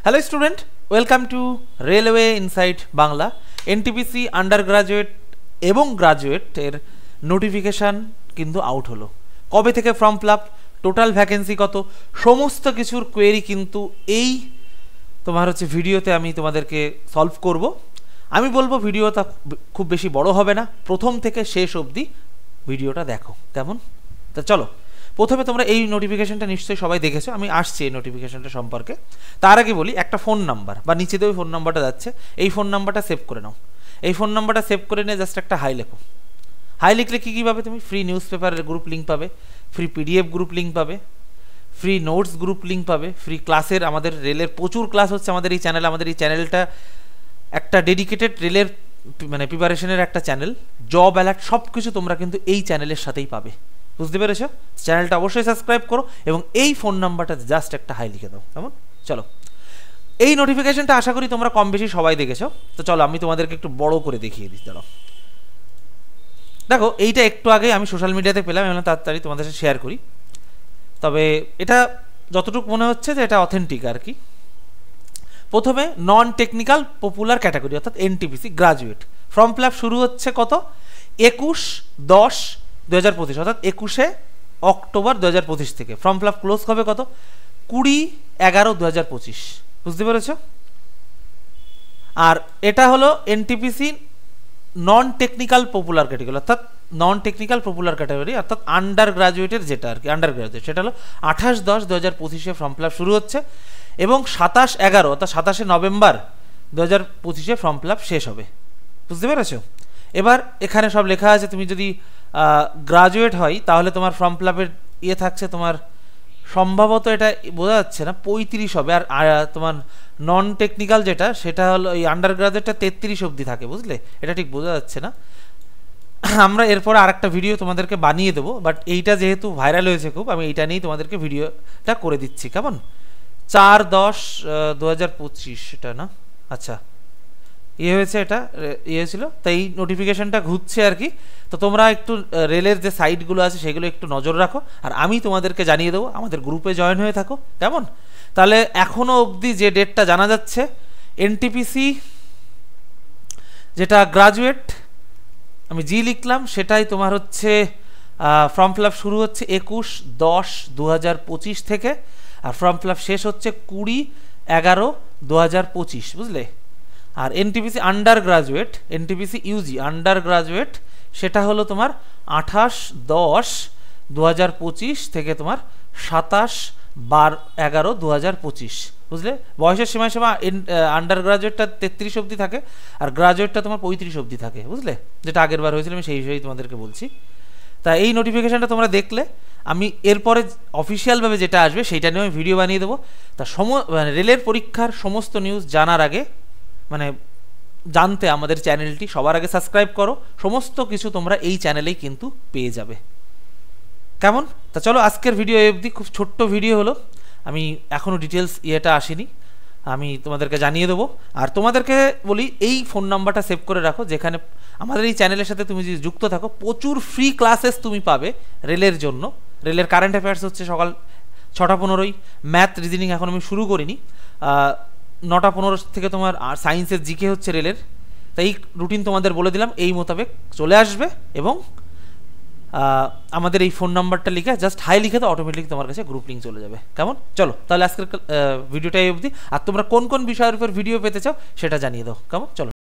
Hello student, welcome to railway insight Bangla. NTPC under graduate এবং গ্রাজুয়েটের notification কিন্তু out হলো। কবে থেকে form fill up, total vacancy কত, সমস্ত কিছুর কোয়েরি কিন্তু এই তোমার ভিডিওতে আমি তোমাদেরকে সলভ করব। আমি বলবো ভিডিওটা খুব বেশি বড় হবে না, প্রথম থেকে শেষ অবধি ভিডিওটা দেখো, কেমন? তা চলো, প্রথমে তোমরা এই নোটিফিকেশনটা নিশ্চয়ই সবাই দেখেছো, আমি আসছি এই নোটিফিকেশনটা সম্পর্কে। তার আগে বলি, একটা ফোন নাম্বার বা নিচে দিয়ে ফোন নাম্বারটা যাচ্ছে, এই ফোন নাম্বারটা সেভ করে নাও। এই ফোন নাম্বারটা সেভ করে নিয়ে জাস্ট একটা হাই লেখো। হাই লিখলে কী কী পাবে তুমি? ফ্রি নিউজ পেপারের গ্রুপ লিঙ্ক পাবে, ফ্রি পিডিএফ গ্রুপ লিঙ্ক পাবে, ফ্রি নোটস গ্রুপ লিঙ্ক পাবে, ফ্রি ক্লাসের, আমাদের রেলের প্রচুর ক্লাস হচ্ছে আমাদের এই চ্যানেলে। আমাদের এই চ্যানেলটা একটা ডেডিকেটেড রেলের প্রিপারেশনের একটা চ্যানেল। জব অ্যালার্ট সব কিছু তোমরা কিন্তু এই চ্যানেলের সাথেই পাবে, বুঝতে পেরেছো? চ্যানেলটা অবশ্যই সাবস্ক্রাইব করো এবং এই ফোন নাম্বারটা জাস্ট একটা হাই লিখে দাও, কেমন? চলো, এই নোটিফিকেশনটা আশা করি তোমরা কম বেশি সবাই দেখেছো। তো চলো আমি তোমাদেরকে একটু বড় করে দেখিয়ে দিই। চলো দেখো, এইটা একটু আগে আমি সোশ্যাল মিডিয়াতে পেলাম, আমি তাড়াতাড়ি তোমাদের সাথে শেয়ার করি। তবে এটা যতটুকু মনে হচ্ছে যে এটা অথেন্টিক আর কি। প্রথমে নন টেকনিক্যাল পপুলার ক্যাটাগরি অর্থাৎ NTPC graduate form fill up শুরু হচ্ছে কত? 21/10/2025 অর্থাৎ 21শে অক্টোবর 2025 থেকে। ফর্ম ফিল আপ ক্লোজ হবে কত? 20/11/2025, বুঝতে পেরেছ? আর এটা হলো NTPC non technical popular category অর্থাৎ নন টেকনিক্যাল পপুলার ক্যাটাগরি অর্থাৎ আন্ডার গ্রাজুয়েটের যেটা আর কি, আন্ডার গ্রাজুয়েট, সেটা হলো 28/10/2025 ফর্ম ফিল আপ শুরু হচ্ছে এবং 27/11 অর্থাৎ 27শে নভেম্বর 2025 ফর্ম ফিল আপ শেষ হবে, বুঝতে পেরেছ? এবার এখানে সব লেখা আছে, তুমি যদি গ্রাজুয়েট হয় তাহলে তোমার ফর্ম ফিল আপের থাকছে তোমার সম্ভবত, এটা বোঝা যাচ্ছে না, 35 হবে। আর তোমার নন টেকনিক্যাল যেটা সেটা হলো এই আন্ডার গ্রাজুয়েটটা 33 অবধি থাকে, বুঝলে? এটা ঠিক বোঝা যাচ্ছে না। আমরা এরপর আর একটা ভিডিও তোমাদেরকে বানিয়ে দেবো, বাট এইটা যেহেতু ভাইরাল হয়েছে খুব, আমি এইটা নিয়েই তোমাদেরকে ভিডিওটা করে দিচ্ছি, কেমন? 4/10/2025 এটা না, আচ্ছা হয়েছে, এটা হয়েছিল, তাই এই নোটিফিকেশনটা ঘুরছে আর কি। তো তোমরা একটু রেলের যে সাইটগুলো আছে সেগুলো একটু নজর রাখো, আর আমি তোমাদেরকে জানিয়ে দেবো, আমাদের গ্রুপে জয়েন হয়ে থাকো, কেমন? তাহলে এখনও অবধি যে ডেটটা জানা যাচ্ছে, এনটিপিসি যেটা গ্রাজুয়েট আমি জি লিখলাম, সেটাই তোমার ফর্ম ফিল আপ শুরু হচ্ছে 21/10/2025 থেকে, আর ফর্ম ফিল আপ শেষ হচ্ছে 20/11/2025, বুঝলে? আর NTPC undergraduate, NTPC UG undergraduate, সেটা হলো তোমার 28/10/2025 থেকে তোমার 27/11/2025, বুঝলে? বয়সের সীমা আন্ডার গ্রাজুয়েটটা 33 অবধি থাকে আর গ্রাজুয়েটটা তোমার 35 অবধি থাকে, বুঝলে? যেটা আগের বার হয়েছিল আমি সেই বিষয়েই তোমাদেরকে বলছি। তা এই নোটিফিকেশানটা তোমরা দেখলে, আমি এরপরে অফিসিয়ালভাবে যেটা আসবে সেইটা নিয়ে আমি ভিডিও বানিয়ে দেবো। তা রেলের পরীক্ষার সমস্ত নিউজ জানার আগে জানতে আমাদের চ্যানেলটি সবার আগে সাবস্ক্রাইব করো, সমস্ত কিছু তোমরা এই চ্যানেলেই কিন্তু পেয়ে যাবে, কেমন? তা চলো, আজকের ভিডিও এই অবধি, খুব ছোট্ট ভিডিও হলো, আমি এখনও ডিটেলস আসেনি, আমি তোমাদেরকে জানিয়ে দেবো। আর তোমাদেরকে বলি, এই ফোন নাম্বারটা সেভ করে রাখো, যেখানে আমাদের এই চ্যানেলের সাথে তুমি যদি যুক্ত থাকো, প্রচুর ফ্রি ক্লাসেস তুমি পাবে রেলের জন্য। রেলের কারেন্ট অ্যাফেয়ার্স হচ্ছে সকাল 6:15, ম্যাথ রিজনিং এখন আমি শুরু করিনি, 9:15 থেকে তোমার, আর সায়েন্সের জিকে হচ্ছে রেলের। তাই রুটিন তোমাদের বলে দিলাম, এই মোতাবেক চলে আসবে এবং আমাদের এই ফোন নাম্বারটা লিখে জাস্ট হাই লিখে তো অটোমেটিক তোমার কাছে গ্রুপ লিঙ্ক চলে যাবে, কেমন? চলো তাহলে আজকের ভিডিওটাই অবধি, আর তোমরা কোন কোন বিষয়ের উপর ভিডিও পেতে চাও সেটা জানিয়ে দাও, কেমন? চলো।